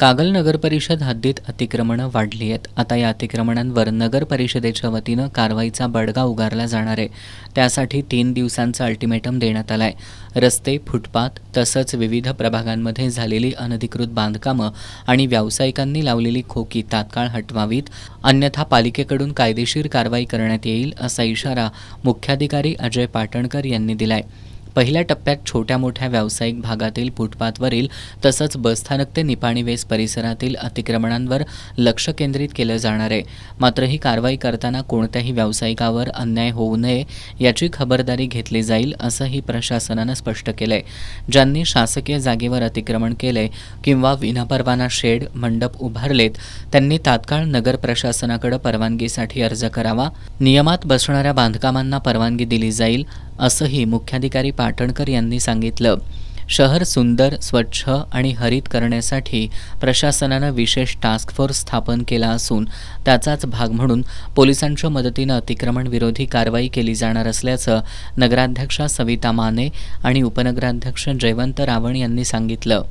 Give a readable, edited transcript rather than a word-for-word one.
कागल नगरपरिषद हद्दीत अतिक्रमणं वाढली आहेत. आता या अतिक्रमणांवर नगर परिषदेच्या वतीनं कारवाईचा बडगा उगारला जाणार आहे. त्यासाठी 3 दिवसांचं अल्टिमेटम देण्यात आलं आहे. रस्ते, फुटपाथ तसंच विविध प्रभागांमध्ये झालेली अनधिकृत बांधकामं आणि व्यावसायिकांनी लावलेली खोकी तात्काळ हटवावीत, अन्यथा पालिकेकडून कायदेशीर कारवाई करण्यात येईल असा इशारा मुख्याधिकारी अजय पाटणकर यांनी दिलाय. पहिल्या टप्प्यात छोट्या मोठ्या व्यावसायिक भागातील फुटपाथवरील तसंच बसस्थानक ते निपाणी वेस परिसरातील अतिक्रमणांवर लक्ष केंद्रित केलं जाणार आहे. मात्र ही कारवाई करताना कोणत्याही व्यावसायिकावर अन्याय होऊ नये याची खबरदारी घेतली जाईल असंही प्रशासनानं स्पष्ट केलंय. ज्यांनी शासकीय जागेवर अतिक्रमण केलंय किंवा विनापरवाना शेड, मंडप उभारलेत त्यांनी तात्काळ नगर प्रशासनाकडे परवानगीसाठी अर्ज करावा. नियमात बसणाऱ्या बांधकामांना परवानगी दिली जाईल असंही मुख्याधिकारी पाटणकर यांनी सांगितलं. शहर सुंदर, स्वच्छ आणि हरित करण्यासाठी प्रशासनानं विशेष टास्क फोर्स स्थापन केला असून त्याचाच भाग म्हणून पोलिसांच्या मदतीनं अतिक्रमण विरोधी कारवाई केली जाणार असल्याचं नगराध्यक्षा सविता माने आणि उपनगराध्यक्ष जयवंत रावण यांनी सांगितलं.